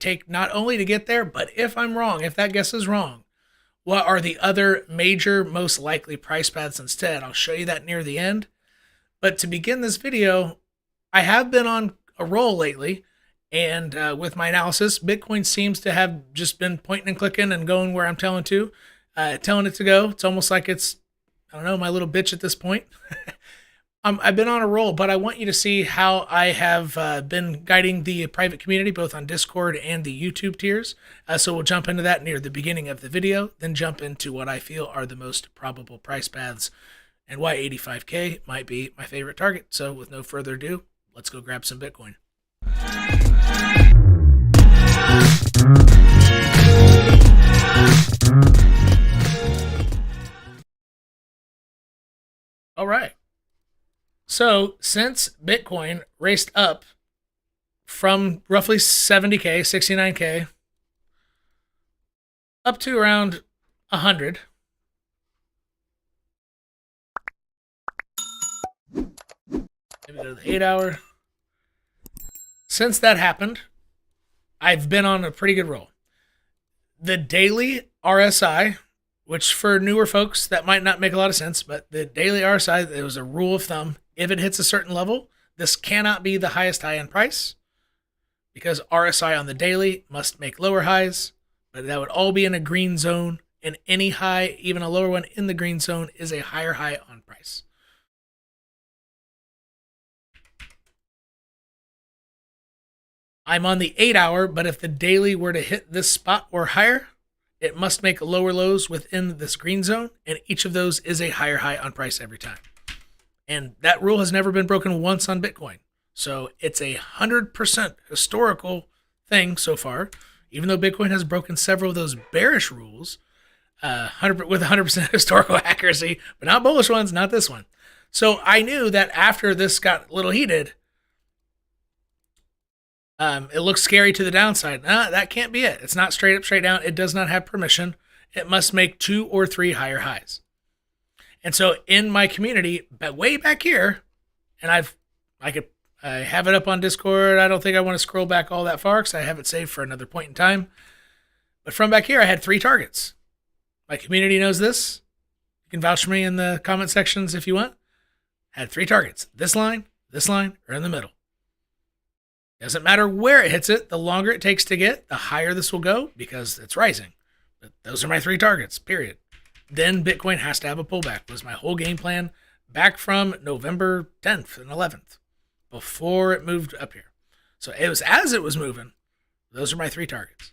take not only to get there, but if I'm wrong, if that guess is wrong, what are the other major, most likely price paths instead? I'll show you that near the end. But to begin this video, I have been on a roll lately, and with my analysis, Bitcoin seems to have just been pointing and clicking and going where I'm telling it to go. It's almost like it's, I don't know, my little bitch at this point. I've been on a roll, but I want you to see how I have been guiding the private community, both on Discord and the YouTube tiers. So we'll jump into that near the beginning of the video, then jump into what I feel are the most probable price paths and why 85K might be my favorite target. So with no further ado, let's go grab some Bitcoin. All right. So since Bitcoin raced up from roughly 70K, 69K, up to around 100, maybe go to the 8 hour. Since that happened, I've been on a pretty good roll. The daily RSI, which for newer folks, that might not make a lot of sense, but the daily RSI, it was a rule of thumb. If it hits a certain level, this cannot be the highest high end price because RSI on the daily must make lower highs, but that would all be in a green zone, and any high, even a lower one in the green zone, is a higher high on price. I'm on the 8 hour, but if the daily were to hit this spot or higher, it must make lower lows within this green zone, and each of those is a higher high on price every time. And that rule has never been broken once on Bitcoin. So it's a 100% historical thing so far, even though Bitcoin has broken several of those bearish rules with 100% historical accuracy, but not bullish ones, not this one. So I knew that after this got a little heated, it looks scary to the downside. That can't be it. It's not straight up, straight down. It does not have permission. It must make 2 or 3 higher highs. And so in my community, way back here, and I have it up on Discord. I don't think I want to scroll back all that far because I have it saved for another point in time. But from back here, I had 3 targets. My community knows this. You can vouch for me in the comment sections if you want. I had 3 targets. This line, or in the middle. Doesn't matter where it hits it. The longer it takes to get, the higher this will go because it's rising. But those are my 3 targets, period. Then Bitcoin has to have a pullback, was my whole game plan back from November 10th and 11th before it moved up here. So it was as it was moving, those are my 3 targets.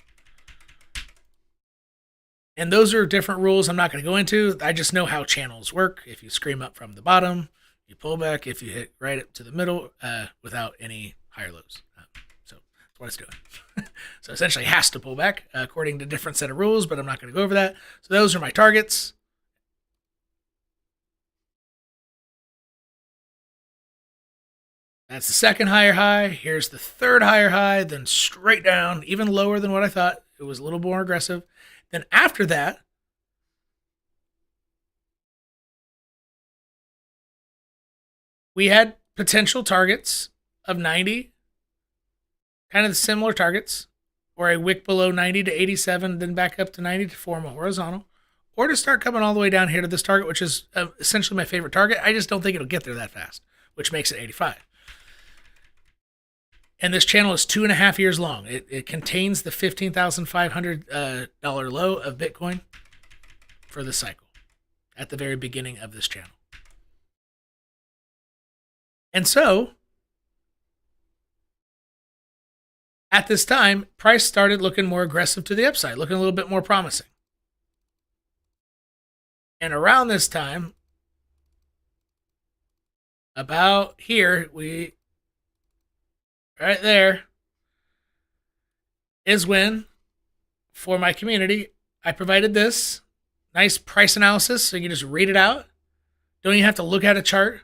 And those are different rules I'm not going to go into. I just know how channels work. If you scream up from the bottom, you pull back. If you hit right up to the middle without any higher lows. So that's what it's doing. So essentially it has to pull back according to a different set of rules, but I'm not going to go over that. So those are my targets. That's the second higher high. Here's the third higher high, then straight down, even lower than what I thought. It was a little more aggressive. Then after that, we had potential targets of 90, kind of the similar targets, or a wick below 90 to 87, then back up to 90 to form a horizontal, or to start coming all the way down here to this target, which is essentially my favorite target. I just don't think it'll get there that fast, which makes it 85. And this channel is 2.5 years long. It contains the $15,500 low of Bitcoin for this cycle at the very beginning of this channel. And so at this time, price started looking more aggressive to the upside, looking a little bit more promising. And around this time, about here, right there, is when, for my community, I provided this nice price analysis so you can just read it out. Don't even have to look at a chart.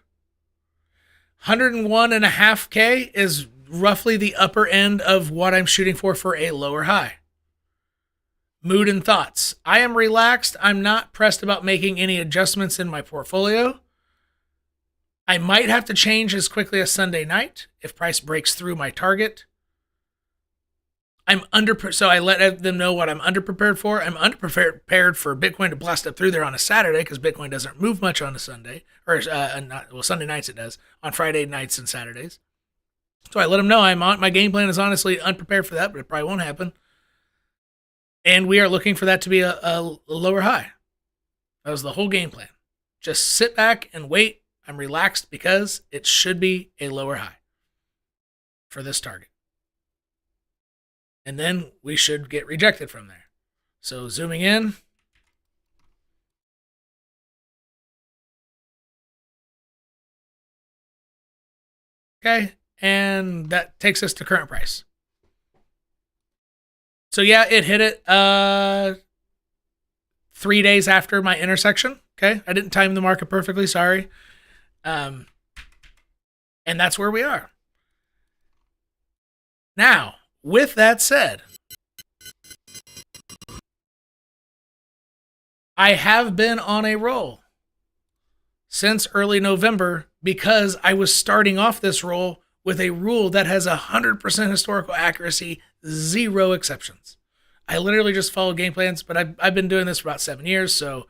101.5K is roughly the upper end of what I'm shooting for a lower high. Mood and thoughts. I am relaxed. I'm not pressed about making any adjustments in my portfolio. I might have to change as quickly as Sunday night if price breaks through my target. So I let them know what I'm underprepared for. I'm underprepared for Bitcoin to blast up through there on a Saturday because Bitcoin doesn't move much on a Sunday, or Sunday nights it does. On Friday nights and Saturdays. So I let them know my game plan is honestly unprepared for that, but it probably won't happen. And we are looking for that to be a lower high. That was the whole game plan. Just sit back and wait. I'm relaxed because it should be a lower high for this target. And then we should get rejected from there. So zooming in. Okay, and that takes us to current price. So yeah, it hit it 3 days after my intersection. Okay, I didn't time the market perfectly, sorry. And that's where we are. Now, with that said, I have been on a roll since early November because I was starting off this roll with a rule that has 100% historical accuracy, 0 exceptions. I literally just follow game plans, but I've been doing this for about 7 years, so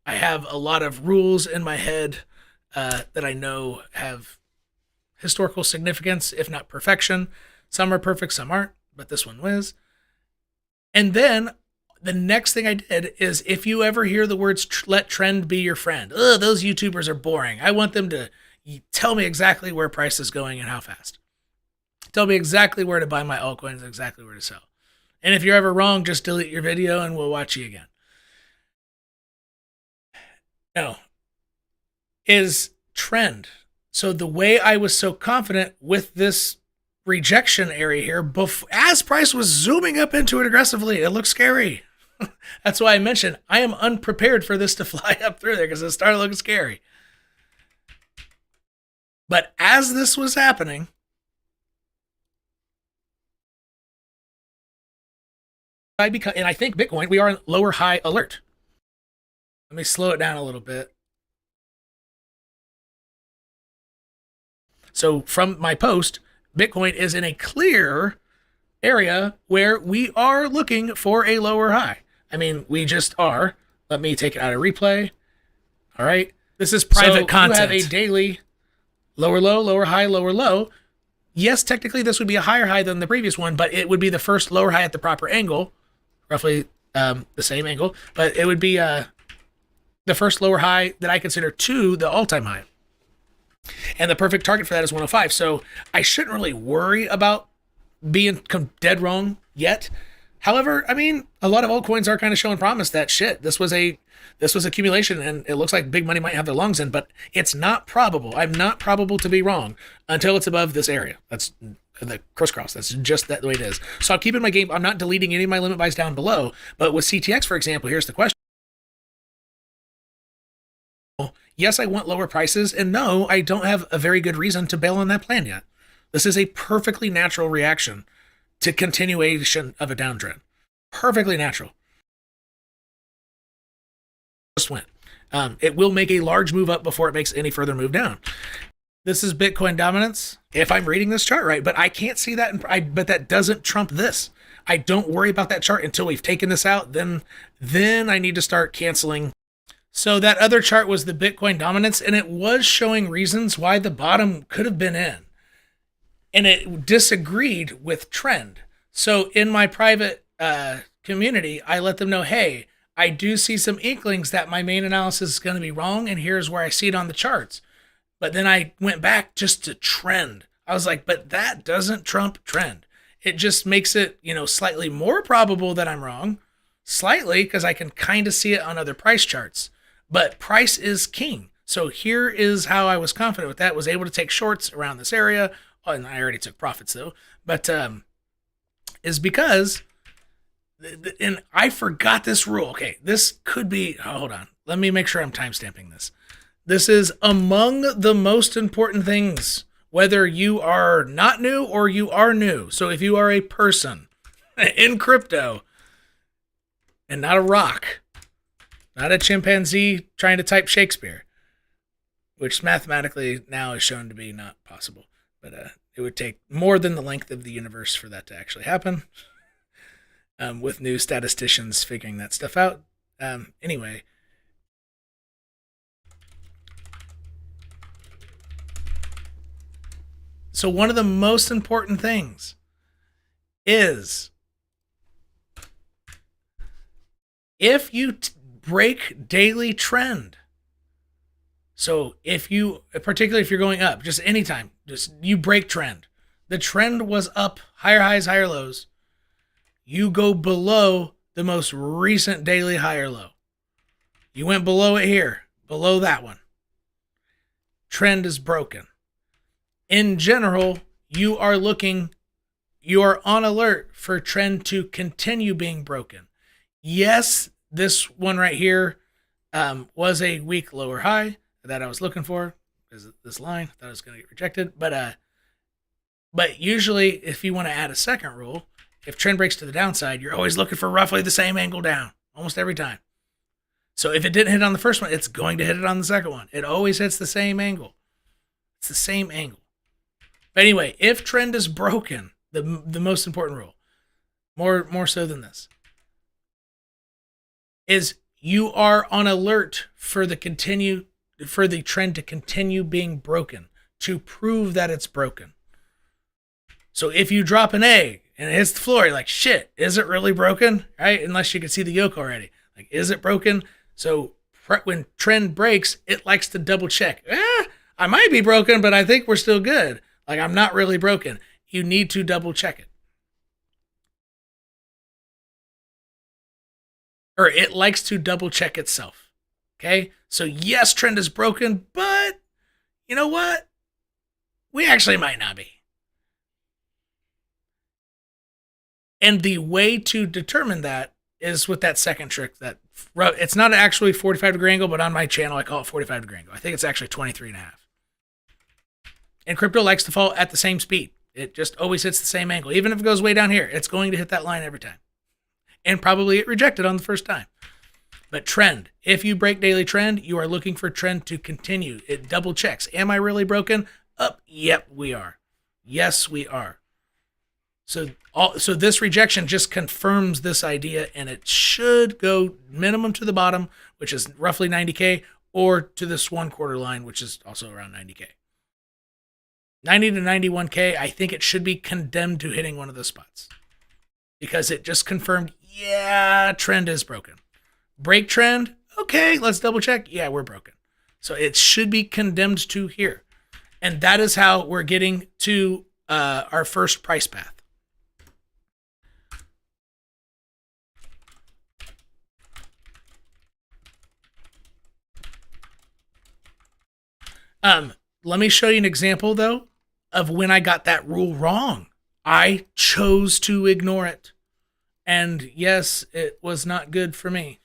I have a lot of rules in my head that I know have historical significance, if not perfection. Some are perfect, some aren't, but this one was. And then the next thing I did is, if you ever hear the words let trend be your friend, those YouTubers are boring. I want them to tell me exactly where price is going and how fast. Tell me exactly where to buy my altcoins and exactly where to sell. And if you're ever wrong, just delete your video and we'll watch you again. No. Is trend. So the way I was so confident with this rejection area here, as price was zooming up into it aggressively, it looked scary. That's why I mentioned I am unprepared for this to fly up through there because it started looking scary. But as this was happening, and I think Bitcoin, we are in lower high alert. Let me slow it down a little bit. So from my post, Bitcoin is in a clear area where we are looking for a lower high. I mean, we just are. Let me take it out of replay. All right. This is private content. You have a daily lower low, lower high, lower low. Yes, technically this would be a higher high than the previous one, but it would be the first lower high at the proper angle, roughly the same angle, but it would be the first lower high that I consider to the all-time high. And the perfect target for that is 105. So I shouldn't really worry about being dead wrong yet. However, I mean, a lot of altcoins are kind of showing promise that shit. This was accumulation, and it looks like big money might have their lungs in, but it's not probable. I'm not probable to be wrong until it's above this area. That's the crisscross. That's just the way it is. So I'll keep in my game. I'm not deleting any of my limit buys down below. But with CTX, for example, here's the question. Yes, I want lower prices, and no, I don't have a very good reason to bail on that plan yet. This is a perfectly natural reaction to continuation of a downtrend. Perfectly natural. Just went. It will make a large move up before it makes any further move down. This is Bitcoin dominance, if I'm reading this chart right, but I can't see that, but that doesn't trump this. I don't worry about that chart until we've taken this out, then I need to start canceling. So that other chart was the Bitcoin dominance, and it was showing reasons why the bottom could have been in. And it disagreed with trend. So in my private community, I let them know, hey, I do see some inklings that my main analysis is going to be wrong, and here's where I see it on the charts. But then I went back just to trend. I was like, but that doesn't trump trend. It just makes it, slightly more probable that I'm wrong. Slightly, because I can kind of see it on other price charts. But price is king. So here is how I was confident with that. Was able to take shorts around this area. Oh, and I already took profits though. But is because, and I forgot this rule. Okay, this could be, hold on. Let me make sure I'm timestamping this. This is among the most important things, whether you are not new or you are new. So if you are a person in crypto and not a rock, not a chimpanzee trying to type Shakespeare, which mathematically now is shown to be not possible. But it would take more than the length of the universe for that to actually happen. with new statisticians figuring that stuff out. Anyway. So one of the most important things is if you break daily trend. So if you, particularly if you're going up, just anytime, just you break trend. The trend was up, higher highs, higher lows. You go below the most recent daily high or low. You went below it here, below that one. Trend is broken. In general, you are on alert for trend to continue being broken. Yes, this one right here was a weak lower high that I was looking for, because this line, I thought it was going to get rejected. But usually, if you want to add a second rule, if trend breaks to the downside, you're always looking for roughly the same angle down, almost every time. So if it didn't hit on the first one, it's going to hit it on the second one. It always hits the same angle. It's the same angle. But anyway, if trend is broken, the most important rule, more so than this, is you are on alert for the trend to continue being broken, to prove that it's broken. So if you drop an egg and it hits the floor, you're like, shit, is it really broken? Right? Unless you can see the yolk already. Like, is it broken? So when trend breaks, it likes to double check. I might be broken, but I think we're still good. Like, I'm not really broken. You need to double check it. Or it likes to double check itself. Okay? So yes, trend is broken, but you know what? We actually might not be. And the way to determine that is with that second trick. That it's not actually 45-degree angle, but on my channel, I call it 45-degree angle. I think it's actually 23.5. And crypto likes to fall at the same speed. It just always hits the same angle. Even if it goes way down here, it's going to hit that line every time. And probably get rejected on the first time. But trend, if you break daily trend, you are looking for trend to continue. It double checks. Am I really broken? Up? Yep, we are. Yes, we are. So this rejection just confirms this idea, and it should go minimum to the bottom, which is roughly 90K, or to this 1/4 line, which is also around 90K. 90 to 91K, I think it should be condemned to hitting one of those spots, because it just confirmed, yeah, trend is broken. Break trend, okay, let's double check. Yeah, we're broken. So it should be condemned to here. And that is how we're getting to our first price path. Let me show you an example, though, of when I got that rule wrong. I chose to ignore it. And yes, it was not good for me.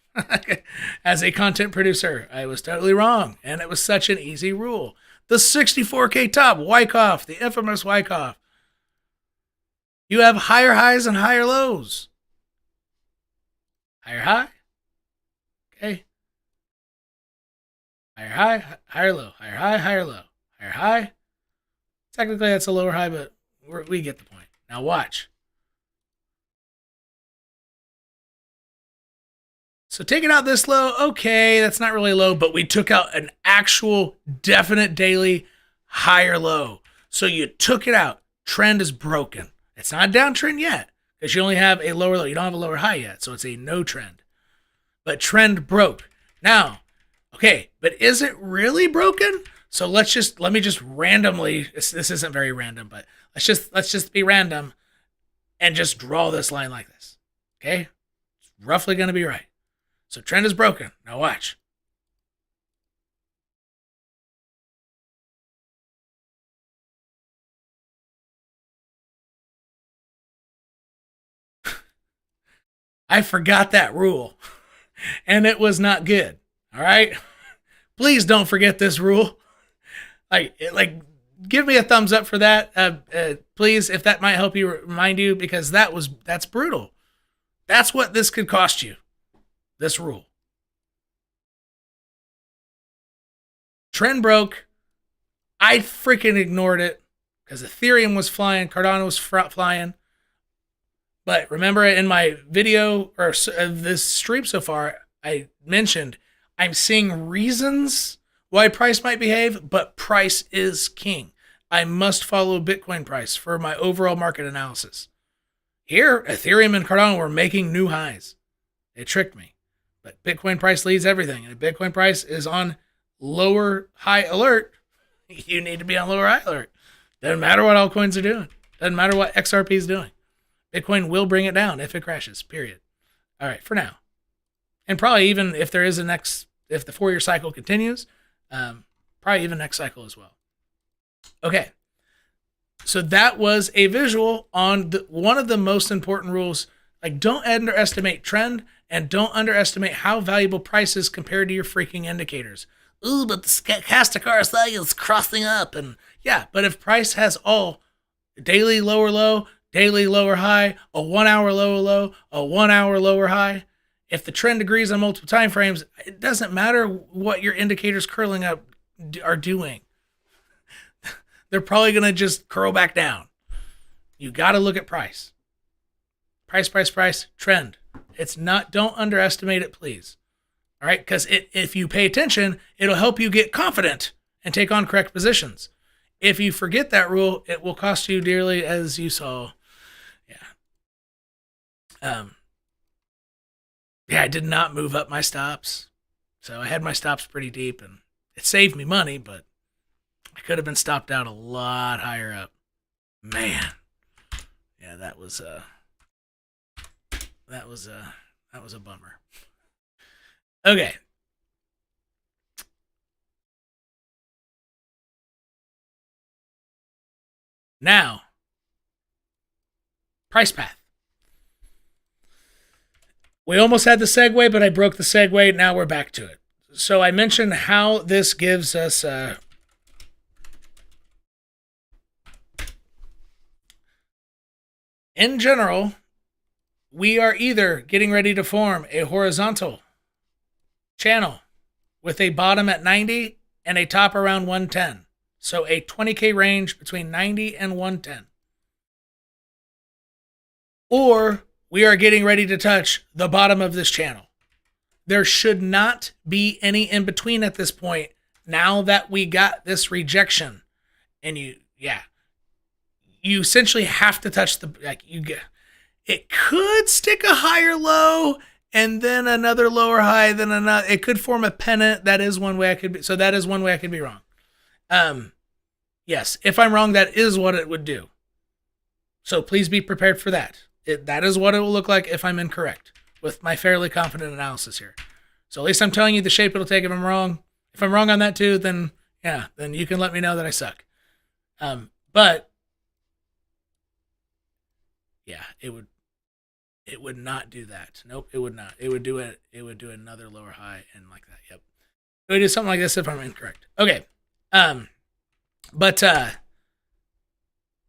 As a content producer, I was totally wrong. And it was such an easy rule. The 64K top, Wyckoff, the infamous Wyckoff. You have higher highs and higher lows. Higher high. Okay. Higher high, higher low. Higher high, higher low. Higher high. Technically, that's a lower high, but we get the point. Now watch. So taking out this low, okay, that's not really low, but we took out an actual definite daily higher low. So you took it out. Trend is broken. It's not a downtrend yet, because you only have a lower low. You don't have a lower high yet, so it's a no trend. But trend broke. Now, okay, but is it really broken? So let me just randomly, this isn't very random, but let's just be random and just draw this line like this. Okay? It's roughly going to be right. So trend is broken. Now watch. I forgot that rule, and it was not good. All right? Please don't forget this rule. Like, give me a thumbs up for that, please, if that might help you, remind you, because that's brutal. That's what this could cost you. This rule. Trend broke. I freaking ignored it because Ethereum was flying, Cardano was flying. But remember in my video or this stream so far, I mentioned I'm seeing reasons why price might behave, but price is king. I must follow Bitcoin price for my overall market analysis. Here, Ethereum and Cardano were making new highs. It tricked me. But Bitcoin price leads everything. And if Bitcoin price is on lower high alert, you need to be on lower high alert. Doesn't matter what altcoins are doing. Doesn't matter what XRP is doing. Bitcoin will bring it down if it crashes, period. All right, for now. And probably even if there is if the 4-year cycle continues, probably even next cycle as well. Okay. So that was a visual on one of the most important rules. Like, don't underestimate trend and don't underestimate how valuable price is compared to your freaking indicators. Ooh, but the stochastic RSI is crossing up. And yeah, but if price has all daily lower low, daily lower high, a 1 hour lower low, a 1 hour lower high, if the trend agrees on multiple time frames, it doesn't matter what your indicators curling up are doing. They're probably going to just curl back down. You got to look at price. Price, trend. It's not, don't underestimate it, please. All right, because if you pay attention, it'll help you get confident and take on correct positions. If you forget that rule, it will cost you dearly, as you saw. Yeah. Yeah, I did not move up my stops. So I had my stops pretty deep, and it saved me money, but I could have been stopped out a lot higher up. Man. Yeah, that was a bummer. Okay. Now, price path. We almost had the segue, but I broke the segue. Now we're back to it. So I mentioned how this gives us in general, we are either getting ready to form a horizontal channel with a bottom at 90 and a top around 110. So a 20K range between 90 and 110. Or we are getting ready to touch the bottom of this channel. There should not be any in between at this point. Now that we got this rejection, and you essentially have to touch it could stick a higher low and then another lower high, then another. It could form a pennant. That is one way I could be. So that is one way I could be wrong. Yes, if I'm wrong, that is what it would do. So please be prepared for that. That is what it will look like if I'm incorrect with my fairly confident analysis here. So at least I'm telling you the shape it'll take if I'm wrong. If I'm wrong on that too, then you can let me know that I suck. But yeah, it would not do that. Nope, it would not. It would do another lower high and like that. Yep. It would do something like this if I'm incorrect. Okay.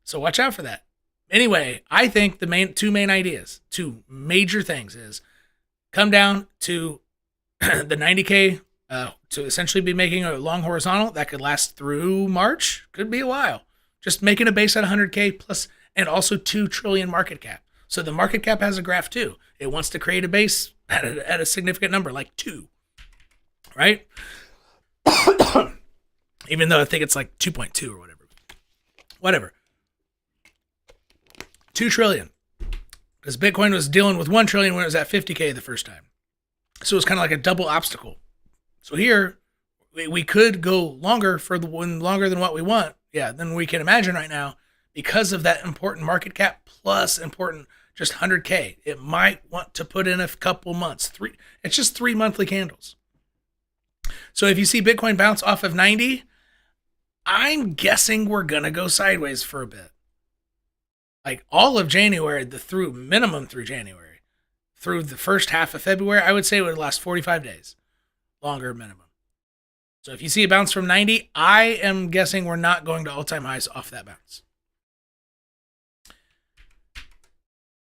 So watch out for that. Anyway, I think the two major things is come down to the 90K to essentially be making a long horizontal that could last through March. Could be a while. Just making a base at 100K plus, and also 2 trillion market cap. So the market cap has a graph too. It wants to create a base at a significant number, like 2, right? Even though I think it's like 2.2 or whatever. Whatever. 2 trillion. Because Bitcoin was dealing with 1 trillion when it was at 50K the first time. So it was kind of like a double obstacle. So here, we could go longer longer than what we want. Yeah, than we can imagine right now because of that important market cap plus important just 100K. It might want to put in a couple months. It's just 3 monthly candles. So if you see Bitcoin bounce off of 90, I'm guessing we're going to go sideways for a bit. Like all of January, minimum through January, through the first half of February, I would say it would last 45 days. Longer minimum. So if you see a bounce from 90, I am guessing we're not going to all-time highs off that bounce.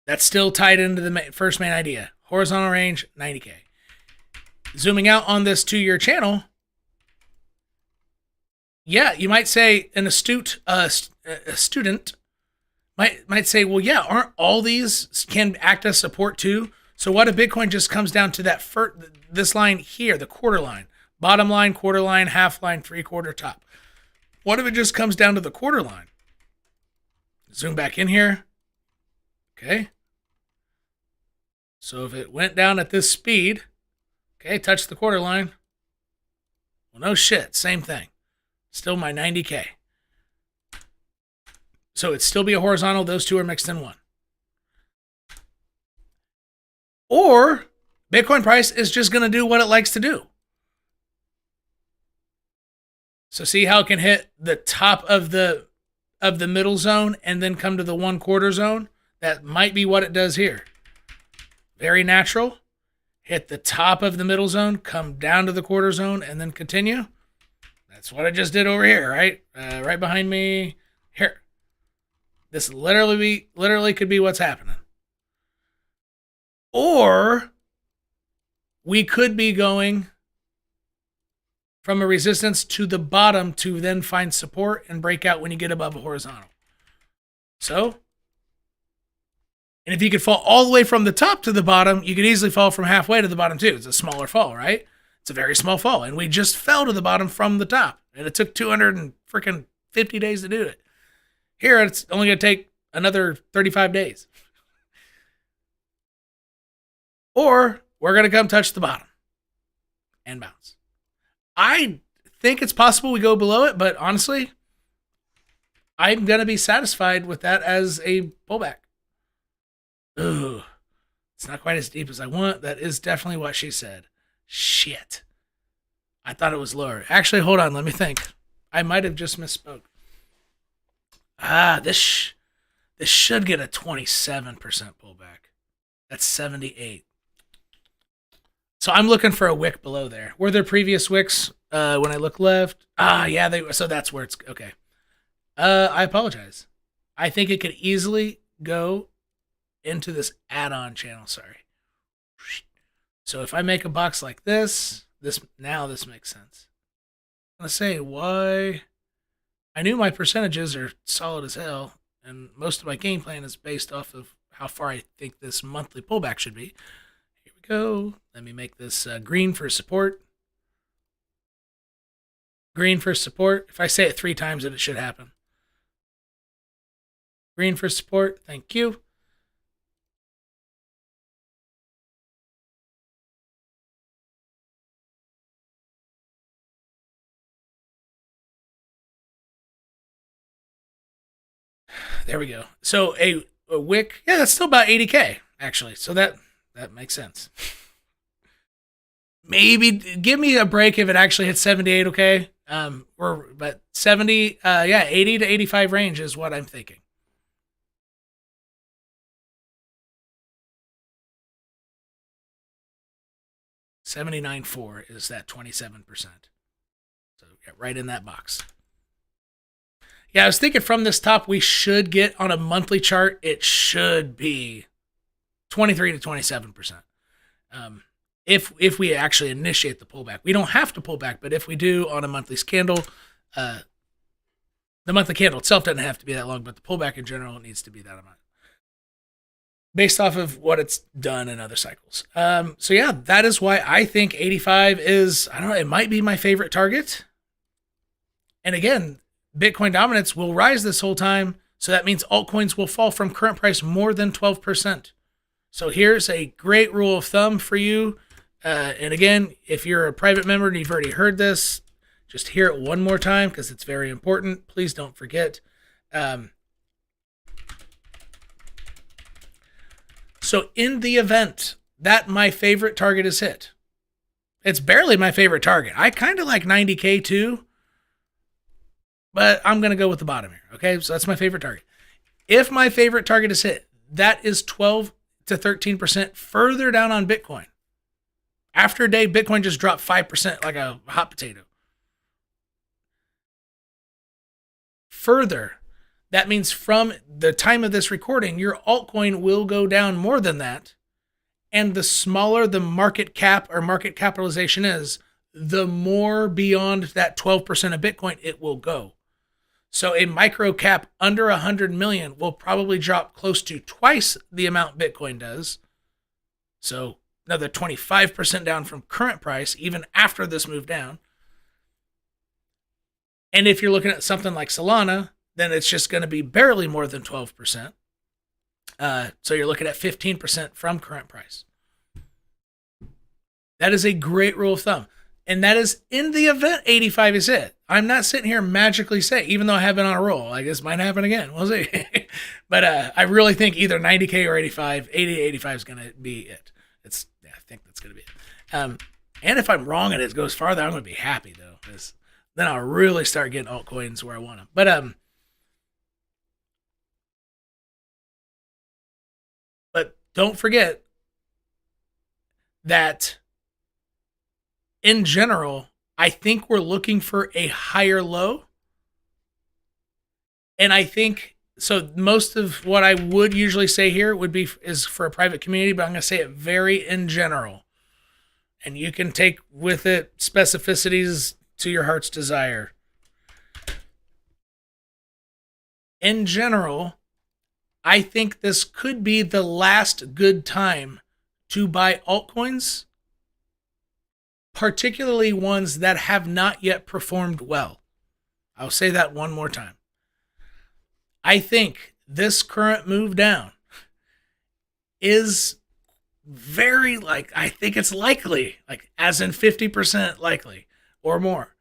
That's still tied into the first main idea. Horizontal range, 90K. Zooming out on this 2-year channel, yeah, you might say an astute student might say, well, yeah, aren't all these can act as support too? So what if Bitcoin just comes down to that this line here, the quarter line, bottom line, quarter line, half line, 3/4 top? What if it just comes down to the quarter line? Zoom back in here. Okay. So if it went down at this speed, okay, touch the quarter line. Well, no shit, same thing. Still my 90K. So it'd still be a horizontal. Those two are mixed in one. Or Bitcoin price is just going to do what it likes to do. So see how it can hit the top of the middle zone and then come to the 1/4 zone? That might be what it does here. Very natural. Hit the top of the middle zone, come down to the quarter zone, and then continue. That's what I just did over here, right? Right behind me. Here. This literally could be what's happening. Or we could be going from a resistance to the bottom to then find support and break out when you get above a horizontal. So, and if you could fall all the way from the top to the bottom, you could easily fall from halfway to the bottom too. It's a smaller fall, right? It's a very small fall. And we just fell to the bottom from the top. And it took 250 days to do it. Here, it's only going to take another 35 days. Or we're going to come touch the bottom and bounce. I think it's possible we go below it, but honestly, I'm going to be satisfied with that as a pullback. Ugh. It's not quite as deep as I want. That is definitely what she said. Shit. I thought it was lower. Actually, hold on. Let me think. I might have just misspoke. This should get a 27% pullback. That's 78. So I'm looking for a wick below there. Were there previous wicks when I look left? Yeah, so that's where it's okay. I apologize. I think it could easily go into this add-on channel. Sorry. So if I make a box like this makes sense. I'm gonna say why. I knew my percentages are solid as hell, and most of my game plan is based off of how far I think this monthly pullback should be. Here we go. Let me make this green for support. Green for support. If I say it 3 times, then it should happen. Green for support. Thank you. There we go. So a wick, yeah, that's still about 80K, actually. So that makes sense. Maybe give me a break if it actually hits 78, okay? But 70, 80 to 85 range is what I'm thinking. $79.4 is that 27%. So yeah, right in that box. Yeah, I was thinking from this top, we should get on a monthly chart, it should be 23 to 27%. If we actually initiate the pullback. We don't have to pull back, but if we do on a monthly candle, the monthly candle itself doesn't have to be that long, but the pullback in general needs to be that amount. Based off of what it's done in other cycles. So yeah, that is why I think 85 is, I don't know, it might be my favorite target. And again, Bitcoin dominance will rise this whole time, so that means altcoins will fall from current price more than 12%. So here's a great rule of thumb for you. And again, if you're a private member and you've already heard this, just hear it one more time because it's very important. Please don't forget. So in the event that my favorite target is hit, it's barely my favorite target. I kind of like 90K too. But I'm going to go with the bottom here, okay? So that's my favorite target. If my favorite target is hit, that is 12 to 13% further down on Bitcoin. After a day, Bitcoin just dropped 5% like a hot potato. Further, that means from the time of this recording, your altcoin will go down more than that. And the smaller the market cap or market capitalization is, the more beyond that 12% of Bitcoin it will go. So a micro cap under 100 million will probably drop close to twice the amount Bitcoin does. So another 25% down from current price, even after this move down. And if you're looking at something like Solana, then it's just going to be barely more than 12%. So you're looking at 15% from current price. That is a great rule of thumb. And that is in the event 85 is it. I'm not sitting here magically saying, even though I have been on a roll, I guess might happen again. We'll see. But I really think either 90K or 85, 80 to 85 is going to be it. I think that's going to be it. And if I'm wrong and it goes farther, I'm going to be happy, though. Because then I'll really start getting altcoins where I want them. But don't forget that in general, I think we're looking for a higher low. And I think, so most of what I would usually say here is for a private community, but I'm going to say it very in general. And you can take with it specificities to your heart's desire. In general, I think this could be the last good time to buy altcoins, particularly ones that have not yet performed well. I'll say that one more time. I think this current move down is very I think it's likely, as in 50% likely or more.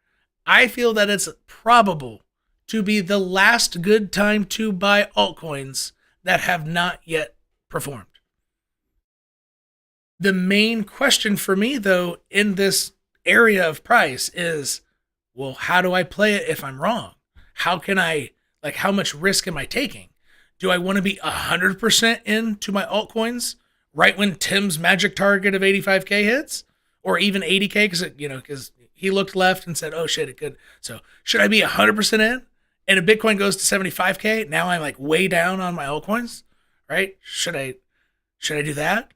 I feel that it's probable to be the last good time to buy altcoins that have not yet performed. The main question for me, though, in this area of price is, well, how do I play it if I'm wrong? How can I, how much risk am I taking? Do I want to be 100% into my altcoins right when Tim's magic target of 85K hits? Or even 80K? Because he looked left and said, oh shit, it could. So should I be 100% in? And if Bitcoin goes to 75K, now I'm way down on my altcoins, right? Should I do that?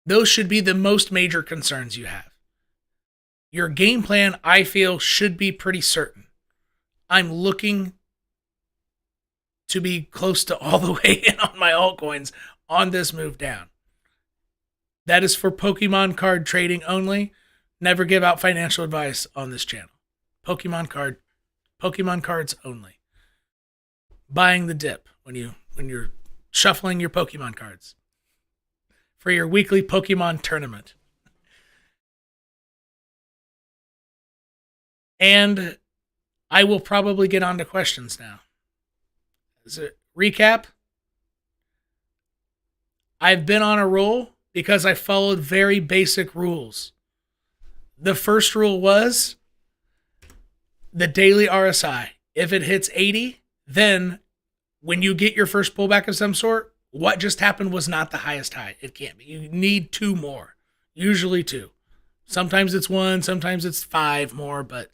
Those should be the most major concerns you have. Your game plan, I feel, should be pretty certain. I'm looking to be close to all the way in on my altcoins on this move down. That is for Pokemon card trading only. Never give out financial advice on this channel. Pokemon cards only. Buying the dip when you're shuffling your Pokemon cards for your weekly Pokemon tournament. And I will probably get on to questions now. As a recap, I've been on a roll because I followed very basic rules. The first rule was the daily RSI. If it hits 80, then when you get your first pullback of some sort, what just happened was not the highest high. It can't be. You need 2 more, usually 2. Sometimes it's 1, sometimes it's 5 more, but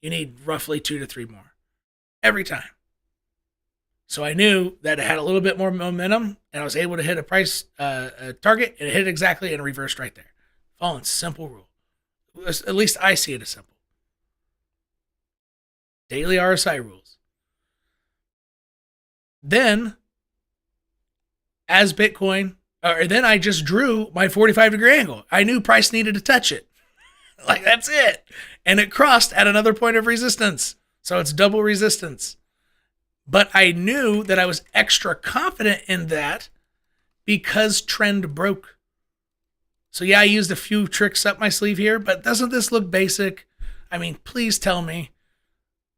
you need roughly 2 to 3 more every time. So I knew that it had a little bit more momentum, and I was able to hit a price target, and it hit exactly and reversed right there. Following simple rule. At least I see it as simple. Daily RSI rules. Then, as Bitcoin, then I just drew my 45-degree angle. I knew price needed to touch it. That's it. And it crossed at another point of resistance. So it's double resistance. But I knew that I was extra confident in that because trend broke. So yeah, I used a few tricks up my sleeve here, but doesn't this look basic? I mean, please tell me.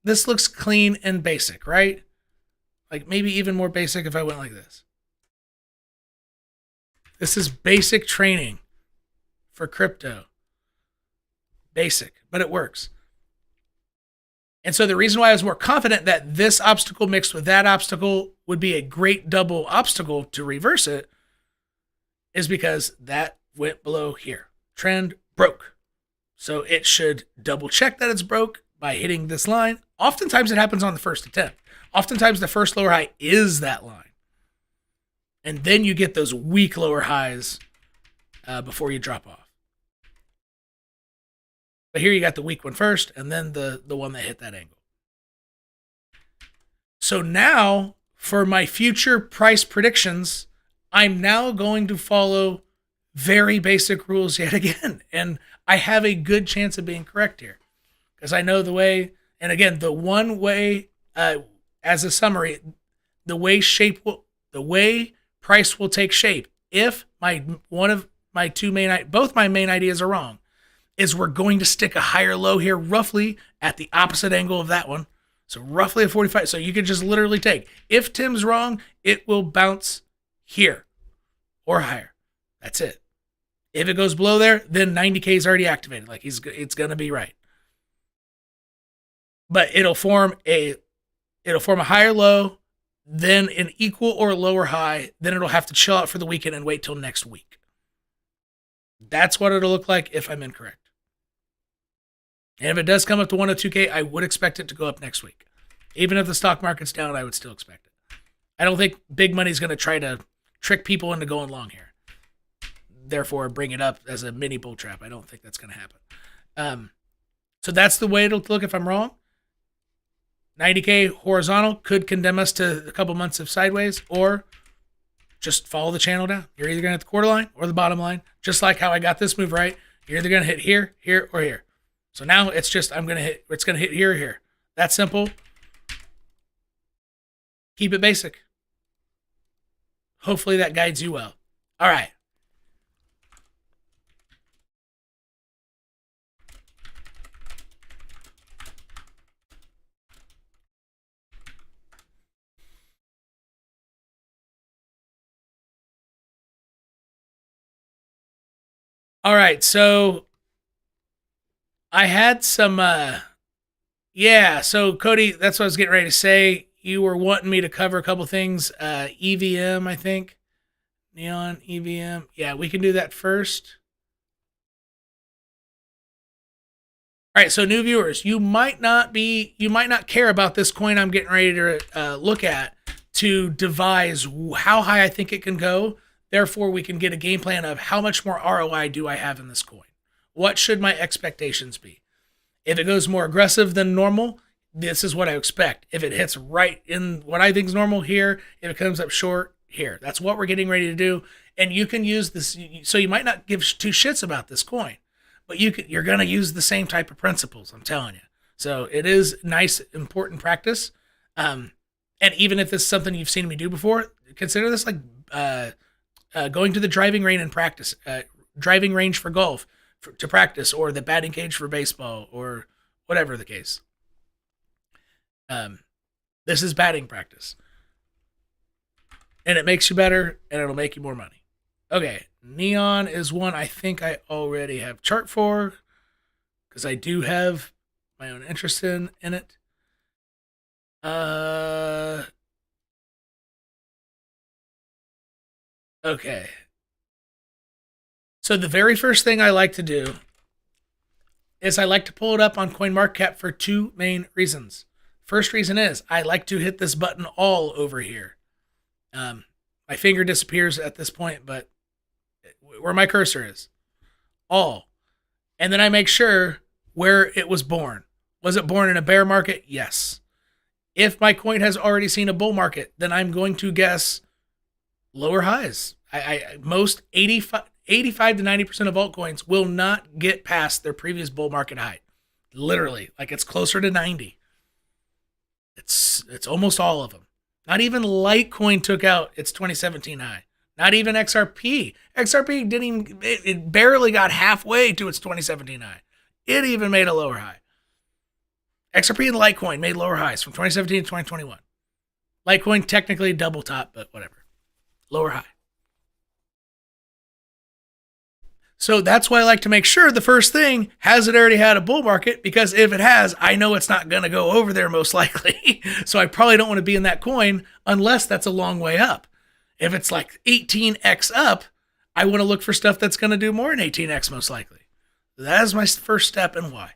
This looks clean and basic, right? Maybe even more basic if I went like this. This is basic training for crypto. Basic, but it works. And so the reason why I was more confident that this obstacle mixed with that obstacle would be a great double obstacle to reverse it is because that went below here. Trend broke. So it should double check that it's broke by hitting this line. Oftentimes it happens on the first attempt. Oftentimes the first lower high is that line. And then you get those weak lower highs before you drop off. But here you got the weak one first, and then the one that hit that angle. So now, for my future price predictions, I'm now going to follow very basic rules yet again. And I have a good chance of being correct here. Because I know the way, and again, the one way, as a summary, the way price will take shape if both my main ideas are wrong, is we're going to stick a higher low here roughly at the opposite angle of that one. So roughly a 45. So you could just literally take, if Tim's wrong, it will bounce here or higher. That's it. If it goes below there, then 90K is already activated. Like it's going to be right. But it'll form a higher low, then an equal or lower high. Then it'll have to chill out for the weekend and wait till next week. That's what it'll look like if I'm incorrect. And if it does come up to 102K, I would expect it to go up next week. Even if the stock market's down, I would still expect it. I don't think big money's going to try to trick people into going long here. Therefore, bring it up as a mini bull trap. I don't think that's going to happen. So that's the way it'll look if I'm wrong. 90K horizontal could condemn us to a couple months of sideways, or just follow the channel down. You're either going to hit the quarter line or the bottom line, just like how I got this move right. You're either going to hit here, here, or here. So now it's just it's going to hit here or here. That's simple. Keep it basic. Hopefully that guides you well. All right. All right, so I had some, so Cody, that's what I was getting ready to say. You were wanting me to cover a couple things. EVM, I think. Neon EVM. Yeah, we can do that first. All right, so new viewers, you might not care about this coin I'm getting ready to look at to devise how high I think it can go. Therefore, we can get a game plan of how much more ROI do I have in this coin? What should my expectations be? If it goes more aggressive than normal, this is what I expect. If it hits right in what I think is normal here, if it comes up short here, that's what we're getting ready to do. And you can use this. So you might not give two shits about this coin, but you're going to use the same type of principles, I'm telling you. So it is nice, important practice. And even if this is something you've seen me do before, consider this like going to the driving range and practice, driving range for golf to practice, or the batting cage for baseball, or whatever the case. This is batting practice. And it makes you better, and it'll make you more money. Okay, Neon is one I think I already have chart for, because I do have my own interest in it. Okay. So the very first thing I like to do is I like to pull it up on CoinMarketCap for two main reasons. First reason is I like to hit this button all over here. My finger disappears at this point, but where my cursor is. All. And then I make sure where it was born. Was it born in a bear market? Yes. If my coin has already seen a bull market, then I'm going to guess lower highs. Most 85 to 90% of altcoins will not get past their previous bull market high. Literally, like it's closer to 90. It's almost all of them. Not even Litecoin took out its 2017 high. Not even XRP. XRP it barely got halfway to its 2017 high. It even made a lower high. XRP and Litecoin made lower highs from 2017 to 2021. Litecoin technically double top, but whatever. Lower high. So that's why I like to make sure the first thing, has it already had a bull market? Because if it has, I know it's not going to go over there most likely. So I probably don't want to be in that coin unless that's a long way up. If it's like 18x up, I want to look for stuff that's going to do more than 18x most likely. That is my first step and why.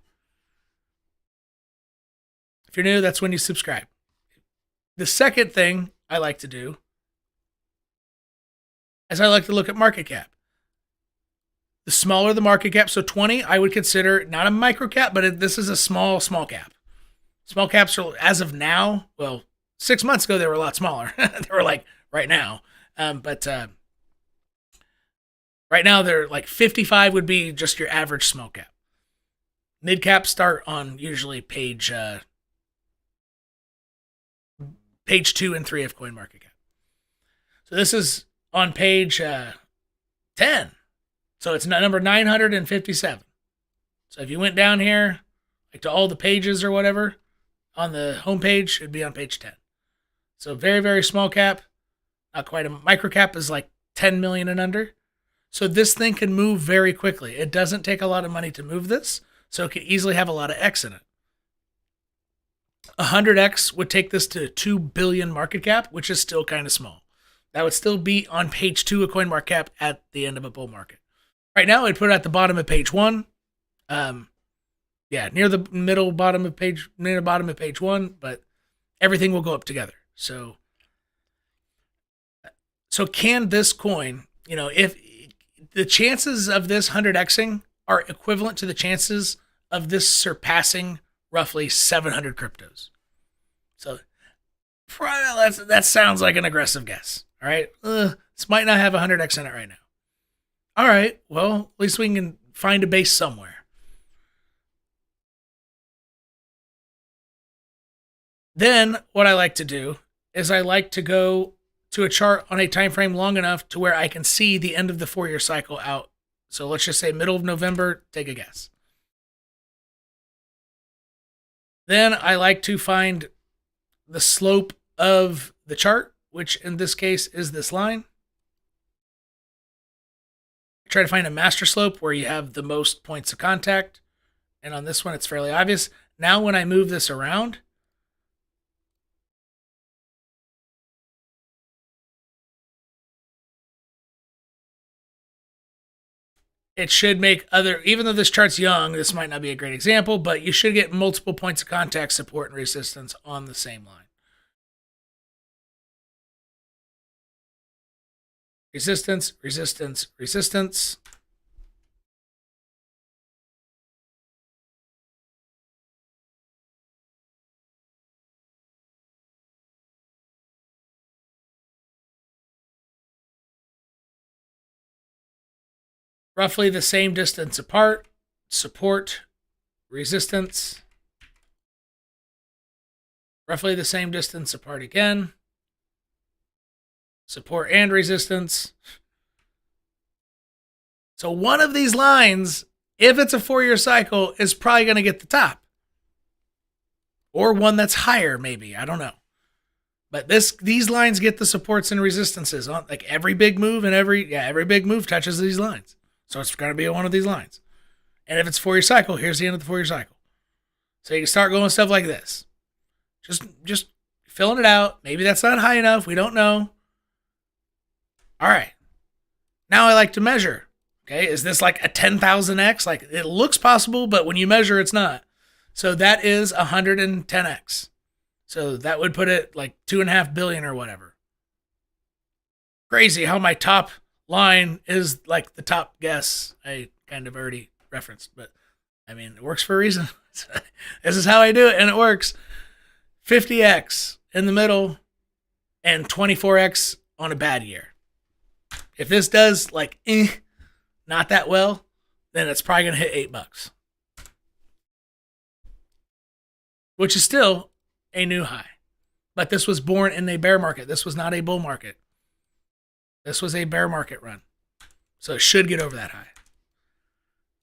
If you're new, that's when you subscribe. The second thing I like to do is I like to look at market cap. The smaller the market cap, so 20, I would consider not a micro cap, but this is a small cap. Small caps are, as of now, well, 6 months ago, they were a lot smaller. They were like right now. But right now, they're like 55 would be just your average small cap. Mid caps start on usually page 2 and 3 of CoinMarketCap. So this is on page 10. So it's number 957. So if you went down here, like to all the pages or whatever, on the homepage, it'd be on page 10. So very, very small cap. Not quite a micro cap is like 10 million and under. So this thing can move very quickly. It doesn't take a lot of money to move this, so it could easily have a lot of X in it. 100X would take this to 2 billion market cap, which is still kind of small. That would still be on page 2 of CoinMarketCap at the end of a bull market. Right now, I'd put it at the bottom of page 1. Near the bottom of page 1, but everything will go up together. So can this coin, if the chances of this 100xing are equivalent to the chances of this surpassing roughly 700 cryptos. So that sounds like an aggressive guess. All right. This might not have 100x in it right now. All right. Well, at least we can find a base somewhere. Then what I like to do is I like to go to a chart on a time frame long enough to where I can see the end of the 4-year cycle out. So let's just say middle of November, take a guess. Then I like to find the slope of the chart, which in this case is this line. Try to find a master slope where you have the most points of contact. And on this one, it's fairly obvious. Now, when I move this around, it should make even though this chart's young, this might not be a great example, but you should get multiple points of contact, support, and resistance on the same line. Resistance, resistance, resistance. Roughly the same distance apart. Support, resistance. Roughly the same distance apart again. Support and resistance. So one of these lines, if it's a 4-year cycle, is probably going to get the top. Or one that's higher, maybe. I don't know. But these lines get the supports and resistances. Like every big move and every big move touches these lines. So it's going to be one of these lines. And if it's 4-year cycle, here's the end of the 4-year cycle. So you can start going with stuff like this. Just filling it out. Maybe that's not high enough. We don't know. All right. Now I like to measure. Okay, is this like a 10,000x? Like it looks possible, but when you measure, it's not. So that is 110x. So that would put it like 2.5 billion or whatever. Crazy how my top line is like the top guess I kind of already referenced, but I mean, it works for a reason. This is how I do it, and it works. 50x in the middle and 24x on a bad year. If this does like not that well, then it's probably going to hit $8, which is still a new high. But this was born in a bear market. This was not a bull market. This was a bear market run. So it should get over that high.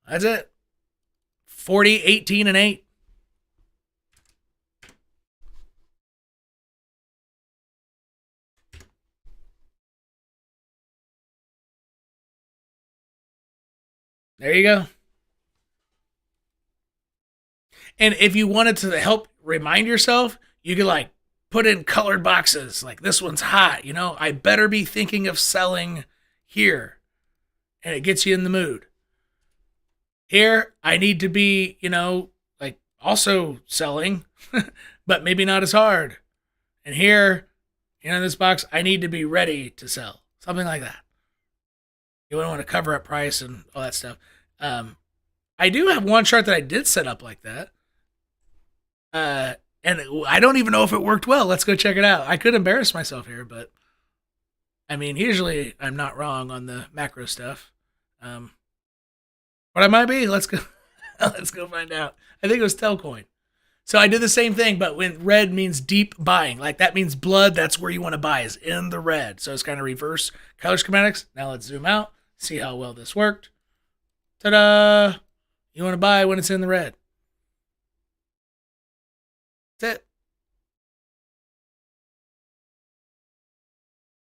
That's it. 40, 18, and 8. There you go. And if you wanted to help remind yourself, you could like put in colored boxes. Like this one's hot, I better be thinking of selling here. And it gets you in the mood. Here, I need to be, like also selling, but maybe not as hard. And here, in this box, I need to be ready to sell. Something like that. You wouldn't want to cover up price and all that stuff. I do have one chart that I did set up like that. And I don't even know if it worked well. Let's go check it out. I could embarrass myself here, but I mean, usually I'm not wrong on the macro stuff. But I might be. Let's go. Let's go find out. I think it was Telcoin. So I did the same thing, but when red means deep buying, like that means blood, that's where you want to buy, is in the red. So it's kind of reverse color schematics. Now let's zoom out, see how well this worked. Ta-da! You want to buy when it's in the red. That's it.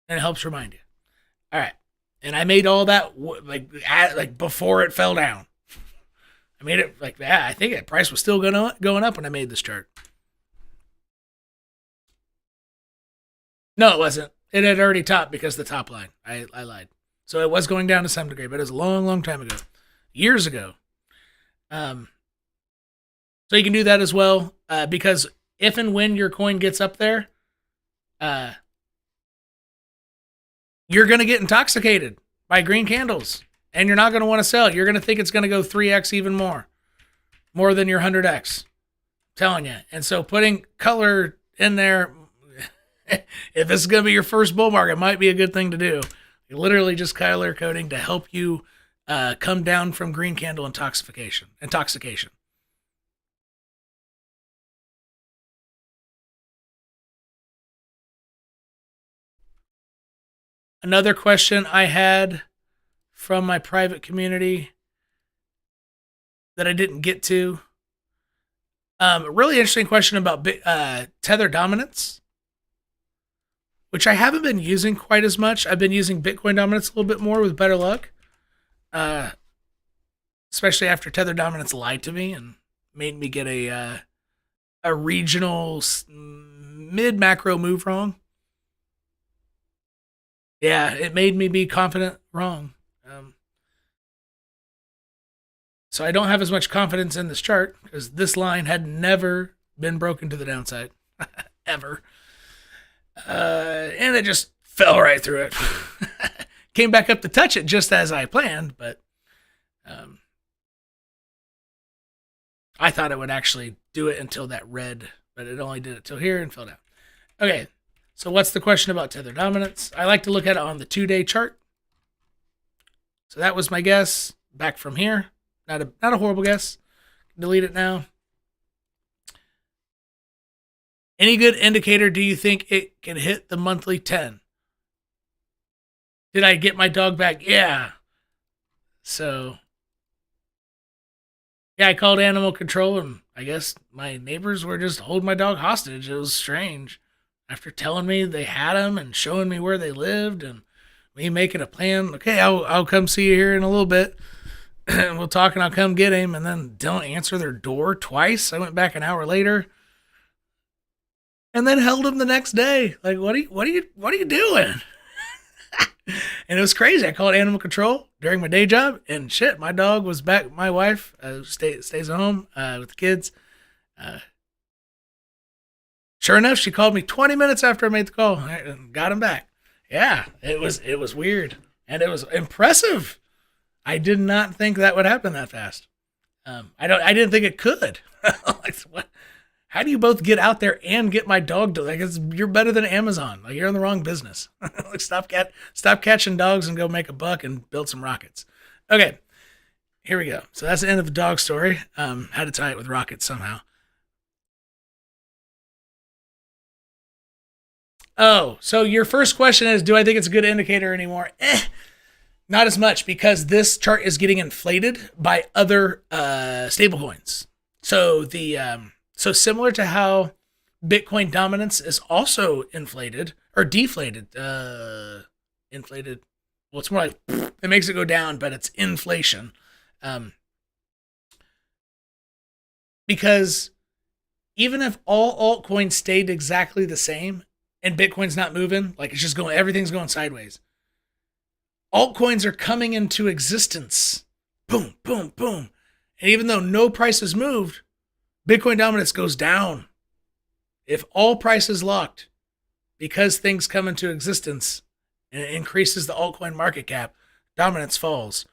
And it helps remind you. All right. And I made all that like before it fell down. I made it like that. I think the price was still going up when I made this chart. No, it wasn't. It had already topped because the top line. I lied. So it was going down to some degree, but it was a long, long time ago. Years ago. So you can do that as well, because if and when your coin gets up there, you're going to get intoxicated by green candles, and you're not going to want to sell it. You're going to think it's going to go 3x even more than your 100x. I'm telling you. And so putting color in there, if this is going to be your first bull market, it might be a good thing to do. Literally just color coding to help you come down from green candle intoxication. Another question I had from my private community that I didn't get to. A really interesting question about tether dominance, which I haven't been using quite as much. I've been using Bitcoin dominance a little bit more with better luck, especially after tether dominance lied to me and made me get a regional mid macro move wrong. Yeah, it made me be confident wrong. So I don't have as much confidence in this chart because this line had never been broken to the downside, ever. And it just fell right through it. Came back up to touch it just as I planned, but I thought it would actually do it until that red, but it only did it till here and fell down. Okay. So what's the question about tether dominance? I like to look at it on the 2-day chart. So that was my guess. Back from here. Not a horrible guess. Delete it now. Any good indicator do you think it can hit the monthly 10? Did I get my dog back? Yeah. So, yeah, I called animal control, and I guess my neighbors were just holding my dog hostage. It was strange. After telling me they had him and showing me where they lived and me making a plan, okay, I'll come see you here in a little bit. And we'll talk and I'll come get him, and then don't answer their door twice. I went back an hour later and then held him the next day. Like, what are you doing? And it was crazy. I called animal control during my day job, and shit, my dog was back. My wife stays at home with the kids. Sure enough, she called me 20 minutes after I made the call and got him back. Yeah, it was weird, and it was impressive. I did not think that would happen that fast. I didn't think it could. Like, what? How do you both get out there and get my dog to, like, you're better than Amazon. Like, you're in the wrong business. Like, stop catching dogs and go make a buck and build some rockets. Okay, here we go. So that's the end of the dog story. Had to tie it with rockets somehow. Oh, so your first question is, do I think it's a good indicator anymore? Not as much, because this chart is getting inflated by other stablecoins. So so similar to how Bitcoin dominance is also inflated or deflated, inflated. Well, it's more like it makes it go down, but it's inflation. Because even if all altcoins stayed exactly the same and Bitcoin's not moving, like it's just going, everything's going sideways. Altcoins are coming into existence. Boom, boom, boom. And even though no price has moved, Bitcoin dominance goes down. If all price is locked, because things come into existence and it increases the altcoin market cap, dominance falls.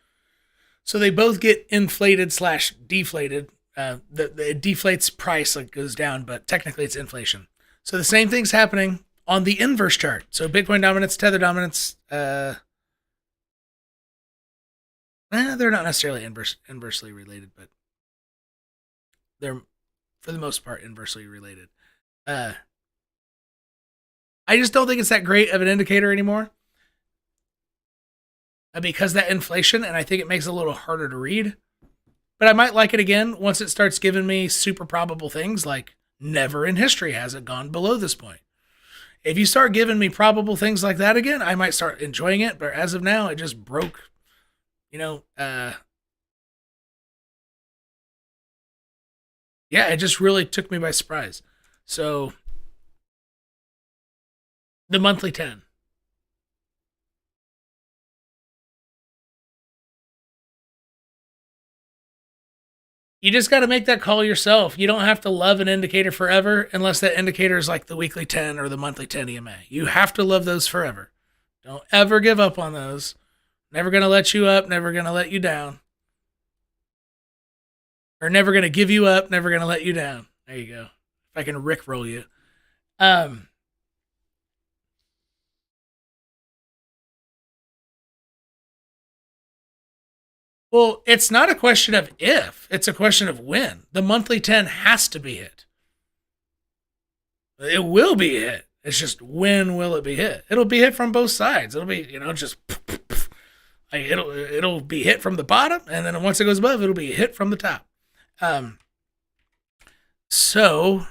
So they both get inflated / deflated. It deflates price, like goes down, but technically it's inflation. So the same thing's happening on the inverse chart. So Bitcoin dominance, Tether dominance, they're not necessarily inversely related, but they're, for the most part, inversely related. I just don't think it's that great of an indicator anymore. Because that inflation, and I think it makes it a little harder to read. But I might like it again once it starts giving me super probable things like never in history has it gone below this point. If you start giving me probable things like that again, I might start enjoying it. But as of now, it just broke, yeah, it just really took me by surprise. So the monthly 10. You just got to make that call yourself. You don't have to love an indicator forever unless that indicator is like the weekly 10 or the monthly 10 EMA. You have to love those forever. Don't ever give up on those. Never going to let you up, never going to let you down. Or never going to give you up, never going to let you down. There you go. If I can rickroll you. Well, it's not a question of if, it's a question of when. The monthly 10 has to be hit. It will be hit. It's just when will it be hit? It'll be hit from both sides. It'll be, just it'll be hit from the bottom, and then once it goes above, it'll be hit from the top. So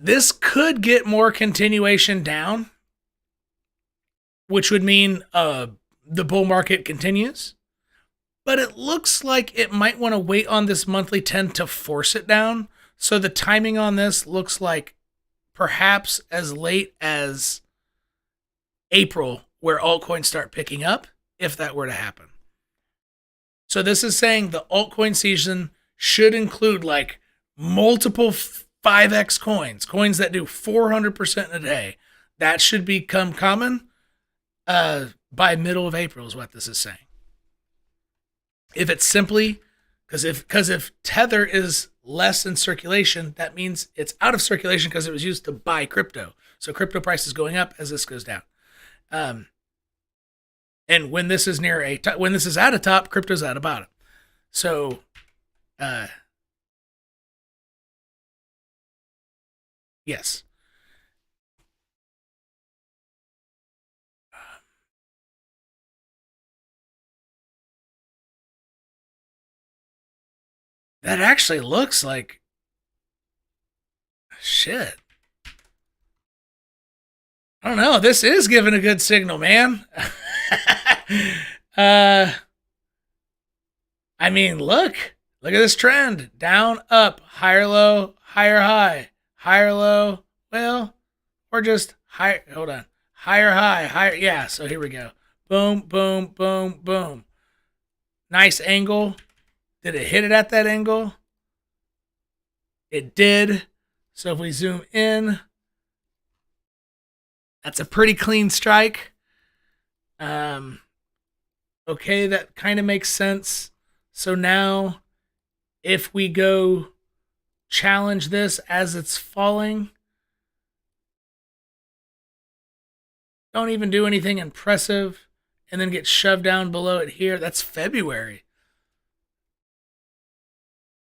this could get more continuation down, which would mean the bull market continues. But it looks like it might want to wait on this monthly 10 to force it down. So the timing on this looks like perhaps as late as April, where altcoins start picking up, if that were to happen. So this is saying the altcoin season should include like multiple 5x coins that do 400% in a day. That should become common by middle of April is what this is saying. If it's simply, because if Tether is less in circulation, that means it's out of circulation because it was used to buy crypto. So crypto price is going up as this goes down. And when this is when this is at a top, crypto's at a bottom. So, yes. That actually looks like shit. I don't know. This is giving a good signal, man. I mean, look at this trend. Down, up, higher, low, higher, high, higher, low. Well, or just higher. Hold on. Higher, high, higher. Yeah. So here we go. Boom, boom, boom, boom. Nice angle. Did it hit it at that angle? It did. So if we zoom in, that's a pretty clean strike. Okay, that kind of makes sense. So now, if we go challenge this as it's falling, don't even do anything impressive, and then get shoved down below it here. That's February.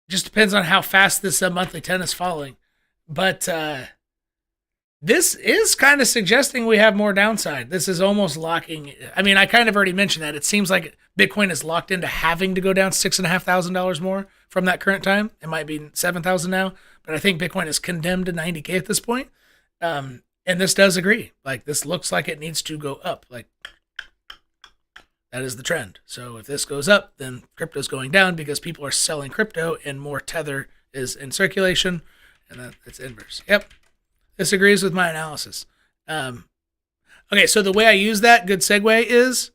Just depends on how fast this monthly 10 is falling. But this is kind of suggesting we have more downside. This is almost locking. I mean, I kind of already mentioned that. It seems like Bitcoin is locked into having to go down $6,500 more from that current time. It might be 7,000 now, but I think Bitcoin is condemned to 90K at this point. And this does agree. Like, this looks like it needs to go up. Like, that is the trend. So if this goes up, then crypto's going down because people are selling crypto and more Tether is in circulation, and it's inverse. Yep. This agrees with my analysis. Okay, so the way I use that, good segue, is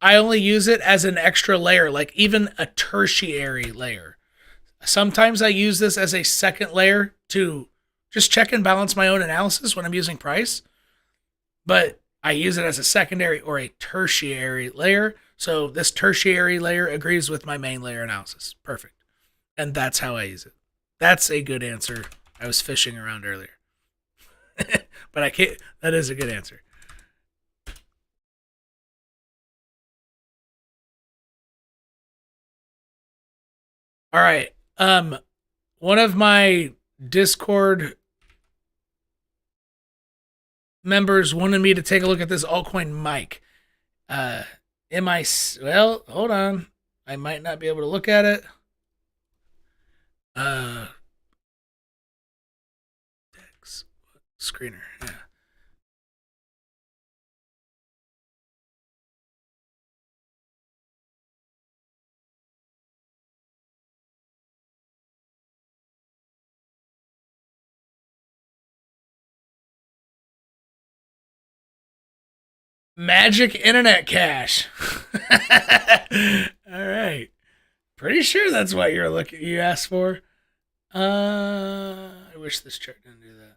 I only use it as an extra layer, like even a tertiary layer. Sometimes I use this as a second layer to just check and balance my own analysis when I'm using price, but I use it as a secondary or a tertiary layer. So this tertiary layer agrees with my main layer analysis. Perfect. And that's how I use it. That's a good answer. I was fishing around earlier. But I can't. That is a good answer. All right. One of my Discord members wanted me to take a look at this altcoin mic. Well, hold on. I might not be able to look at it. Screener. Yeah. Magic internet cache. All right. Pretty sure that's what you asked for. I wish this chart didn't do that.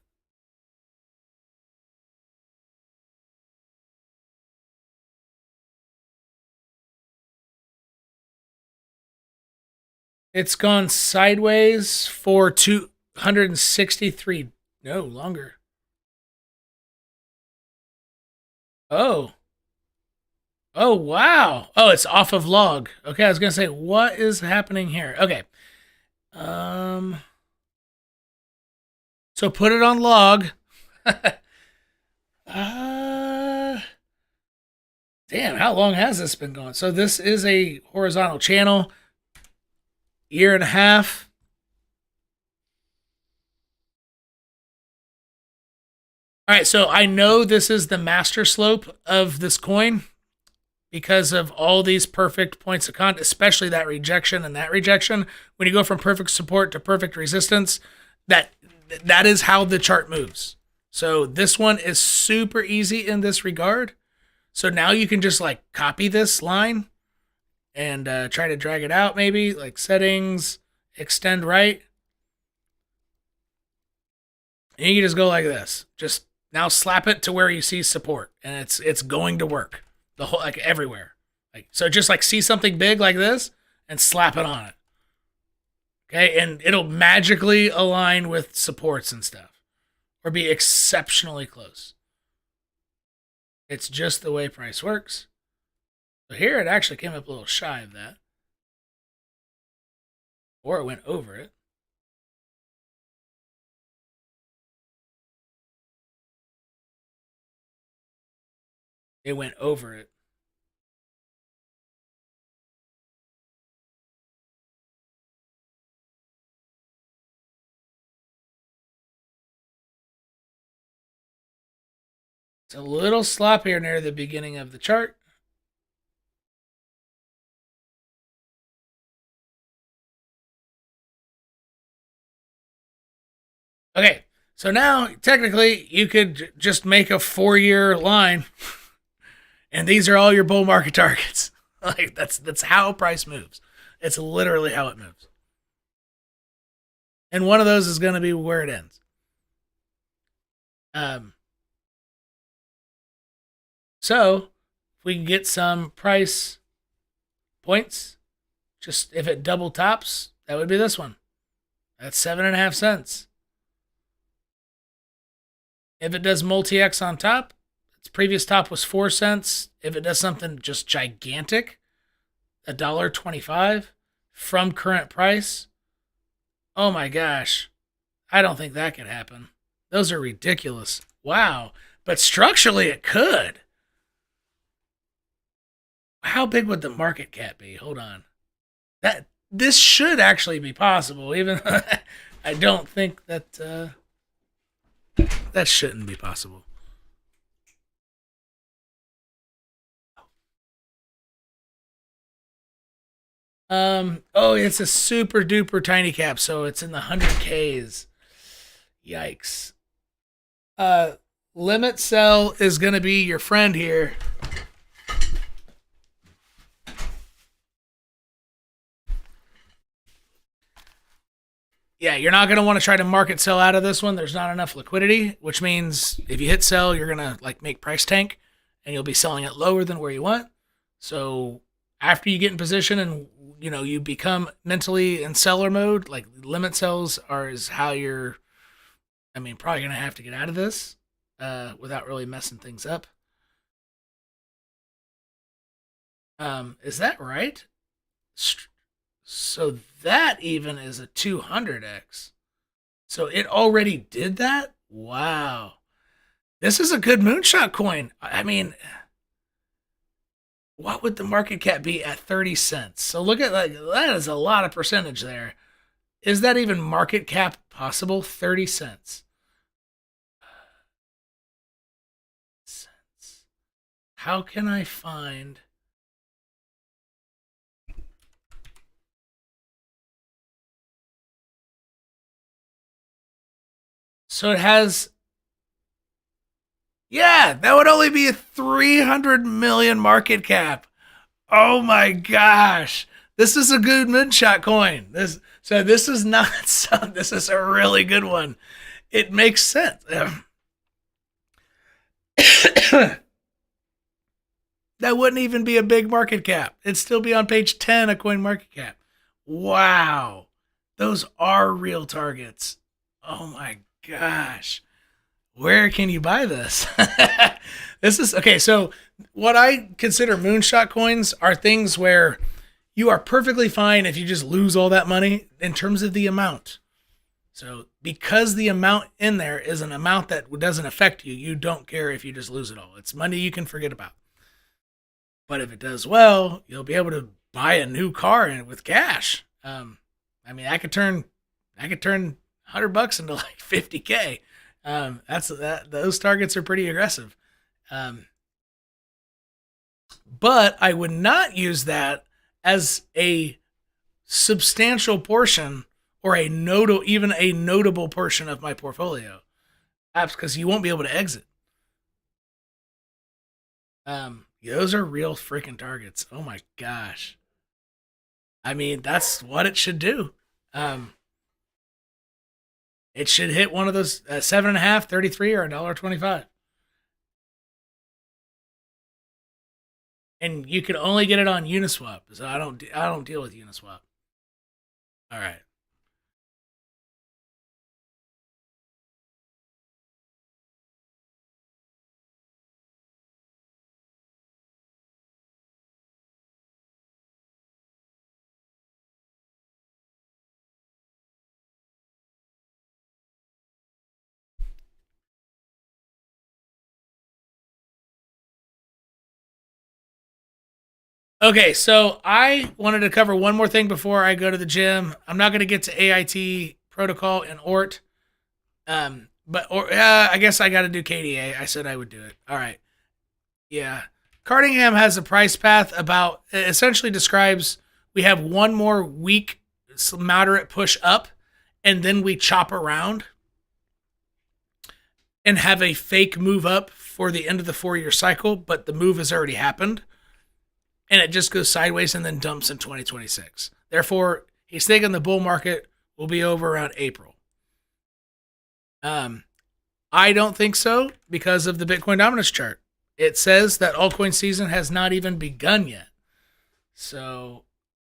It's gone sideways for 263. No, longer. Oh. Oh, wow. Oh, it's off of log. Okay, I was going to say, what is happening here? Okay. So put it on log. Damn, how long has this been going? So this is a horizontal channel. Year and a half. All right, so I know this is the master slope of this coin because of all these perfect points of contact, especially that rejection and that rejection. When you go from perfect support to perfect resistance, that is how the chart moves. So this one is super easy in this regard. So now you can just like copy this line and try to drag it out, maybe like settings, extend right. And you can just go like this. Just now slap it to where you see support, and it's going to work. The whole, like, everywhere. Like, so just like see something big like this and slap it on it. Okay, and it'll magically align with supports and stuff, or be exceptionally close. It's just the way price works. So here it actually came up a little shy of that, or it went over it. It went over it. It's a little sloppier near the beginning of the chart. Okay, so now technically you could just make a 4-year line, and these are all your bull market targets. Like that's how price moves. It's literally how it moves. And one of those is going to be where it ends. So if we can get some price points, just if it double tops, that would be this one. That's 7.5 cents. If it does multi-X on top, its previous top was 4 cents. If it does something just gigantic, $1.25 from current price, oh my gosh, I don't think that could happen. Those are ridiculous. Wow. But structurally, it could. How big would the market cap be? Hold on. This should actually be possible, even I don't think that that shouldn't be possible. Oh, it's a super duper tiny cap, so it's in the 100Ks. Yikes. Limit sell is going to be your friend here. Yeah, you're not going to want to try to market sell out of this one. There's not enough liquidity, which means if you hit sell, you're going to like make price tank and you'll be selling it lower than where you want. So after you get in position and you become mentally in seller mode, like limit sells is how you're, probably going to have to get out of this without really messing things up. Is that right? So that even is a 200x. So it already did that? Wow. This is a good moonshot coin. What would the market cap be at 30 cents? So look at that is a lot of percentage there. Is that even market cap possible? 30 cents. How can I find... So it has... Yeah, that would only be a 300 million market cap. Oh my gosh. This is a good moonshot coin. This is not some, this is a really good one. It makes sense. That wouldn't even be a big market cap. It'd still be on page 10 of Coin Market Cap. Wow. Those are real targets. Oh my gosh. Where can you buy this? This is okay. So what I consider moonshot coins are things where you are perfectly fine if you just lose all that money in terms of the amount. So because the amount in there is an amount that doesn't affect you, you don't care if you just lose it all. It's money you can forget about. But if it does well, you'll be able to buy a new car with cash. I could turn $100 into like 50K. Those targets are pretty aggressive. But I would not use that as a substantial portion or even a notable portion of my portfolio. Perhaps because you won't be able to exit. Those are real freaking targets. Oh my gosh. That's what it should do. It should hit one of those 7.5, 33, or $1.25. And you can only get it on Uniswap. So I don't deal with Uniswap. All right. Okay, so I wanted to cover one more thing before I go to the gym. I'm not going to get to AIT protocol and ORT, I guess I got to do KDA. I said I would do it. All right. Yeah. Cardingham has a price path essentially describes we have one more weak, moderate push up, and then we chop around and have a fake move up for the end of the 4-year cycle, but the move has already happened. And it just goes sideways and then dumps in 2026. Therefore, he's thinking the bull market will be over around April. I don't think so because of the Bitcoin dominance chart. It says that altcoin season has not even begun yet. So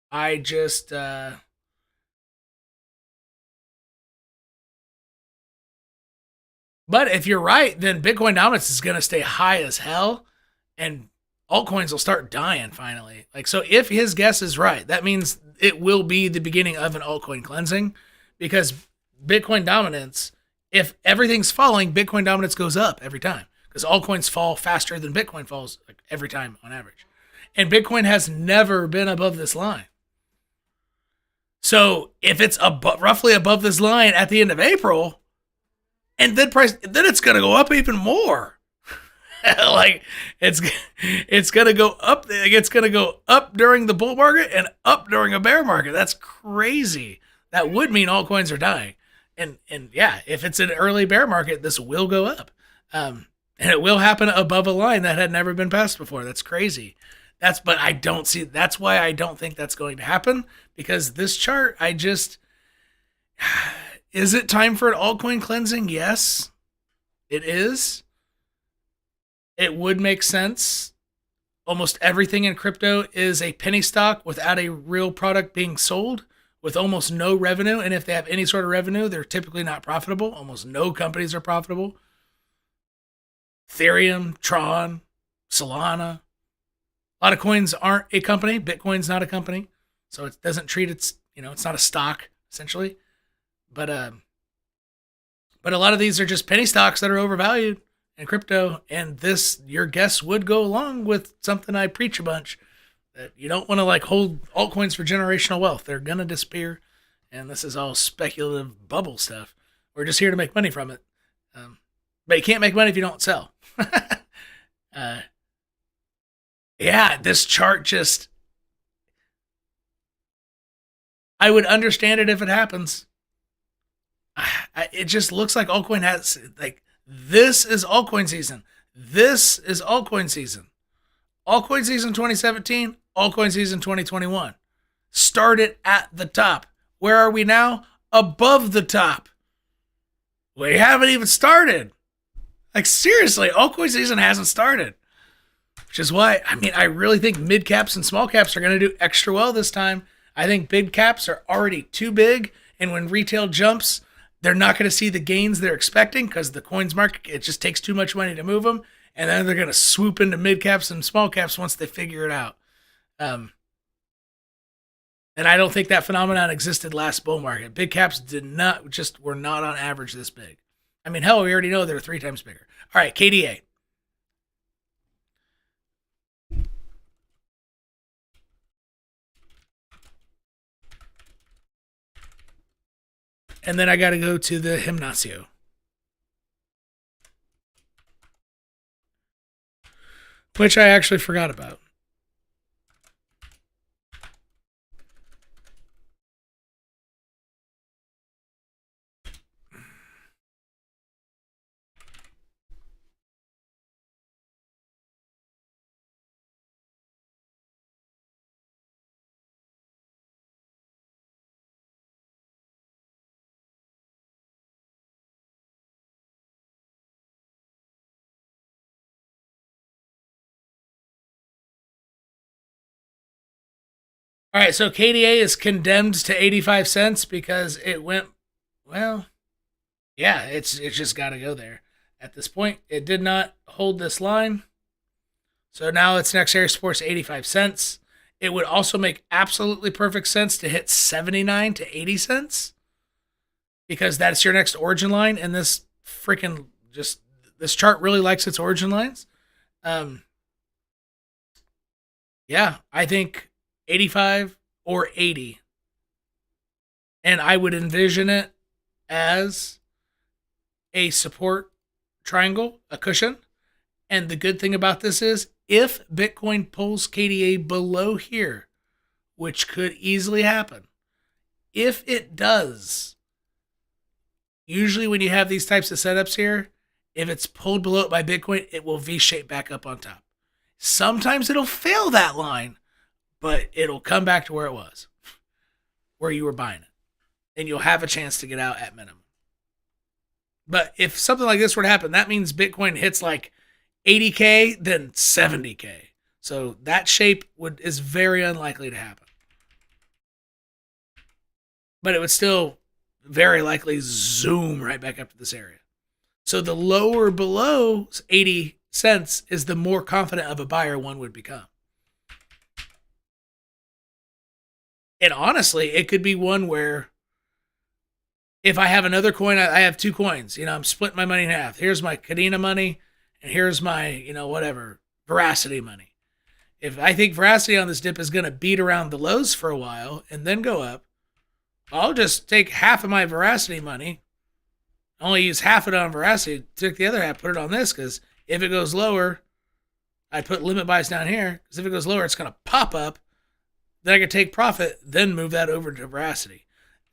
I just... But if you're right, then Bitcoin dominance is going to stay high as hell. And altcoins will start dying finally. So if his guess is right, that means it will be the beginning of an altcoin cleansing because Bitcoin dominance, if everything's falling, Bitcoin dominance goes up every time because altcoins fall faster than Bitcoin falls every time on average. And Bitcoin has never been above this line. So if it's roughly above this line at the end of April, and then it's going to go up even more. It's gonna go up. It's gonna go up during the bull market and up during a bear market. That's crazy. That would mean altcoins are dying. And yeah, if it's an early bear market, this will go up. And it will happen above a line that had never been passed before. That's crazy. That's why I don't think that's going to happen because this chart, Is it time for an altcoin cleansing? Yes, it is. It would make sense. Almost everything in crypto is a penny stock without a real product being sold, with almost no revenue. And if they have any sort of revenue, they're typically not profitable. Almost no companies are profitable. Ethereum, Tron, Solana. A lot of coins aren't a company. Bitcoin's not a company. So it doesn't treat its, it's not a stock, essentially. But a lot of these are just penny stocks that are overvalued in crypto. And this, your guess would go along with something I preach a bunch, that you don't want to like hold altcoins for generational wealth. They're going to disappear. And this is all speculative bubble stuff. We're just here to make money from it. But you can't make money if you don't sell. Yeah, this chart just... I would understand it if it happens. It just looks like altcoin has... Like, this is altcoin season. This is altcoin season. Altcoin season 2017, altcoin season 2021. Started at the top. Where are we now? Above the top. We haven't even started. Like, seriously, altcoin season hasn't started. Which is why, I really think mid caps and small caps are going to do extra well this time. I think big caps are already too big. And when retail jumps, they're not going to see the gains they're expecting because the coins market, it just takes too much money to move them. And then they're going to swoop into mid caps and small caps once they figure it out. And I don't think that phenomenon existed last bull market. Big caps were not on average this big. Hell, we already know they're 3 times bigger. All right, KDA. And then I got to go to the Gimnasio. Which I actually forgot about. All right, so KDA is condemned to 85 cents because it went, well, yeah, it's just got to go there. At this point, it did not hold this line. So now its next area supports 85 cents. It would also make absolutely perfect sense to hit 79 to 80 cents because that's your next origin line. And this this chart really likes its origin lines. Yeah, I think 85 or 80. And I would envision it as a support triangle, a cushion. And the good thing about this is if Bitcoin pulls KDA below here, which could easily happen, if it does, usually when you have these types of setups here, if it's pulled below it by Bitcoin, it will V-shape back up on top. Sometimes it'll fail that line, but it'll come back to where it was, where you were buying it. And you'll have a chance to get out at minimum. But if something like this were to happen, that means Bitcoin hits like 80K, then 70K. So that shape is very unlikely to happen. But it would still very likely zoom right back up to this area. So the lower below 80 cents is the more confident of a buyer one would become. And honestly, it could be one where if I have another coin, I have 2 coins. I'm splitting my money in half. Here's my Cardano money, and here's my, Veracity money. If I think Veracity on this dip is going to beat around the lows for a while and then go up, I'll just take half of my Veracity money, only use half of it on Veracity, take the other half, put it on this, because if it goes lower, I put limit buys down here, because if it goes lower, it's going to pop up. Then I can take profit, then move that over to Veracity.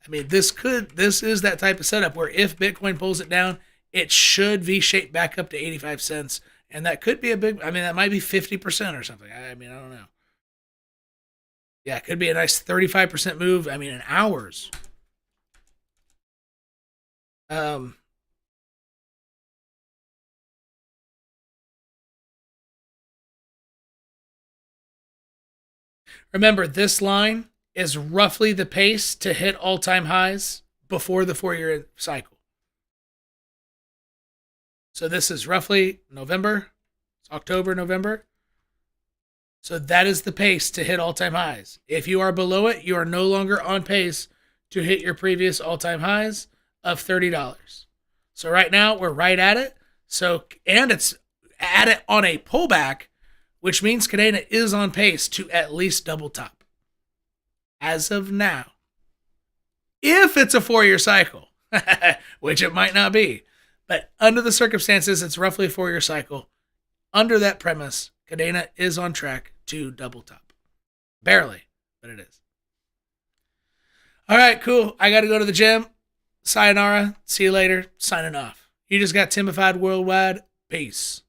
This is that type of setup where if Bitcoin pulls it down, it should V-shape back up to 85 cents. And that could be a big, that might be 50% or something. I don't know. Yeah, it could be a nice 35% move. In hours. Remember, this line is roughly the pace to hit all-time highs before the 4-year cycle. So this is roughly November. It's October, November. So that is the pace to hit all-time highs. If you are below it, you are no longer on pace to hit your previous all-time highs of $30. So right now, we're right at it. So, and it's at it on a pullback, which means Cardano is on pace to at least double top. As of now. If it's a 4-year cycle, which it might not be. But under the circumstances, it's roughly a 4-year cycle. Under that premise, Cardano is on track to double top. Barely, but it is. All right, cool. I got to go to the gym. Sayonara. See you later. Signing off. You just got Timified Worldwide. Peace.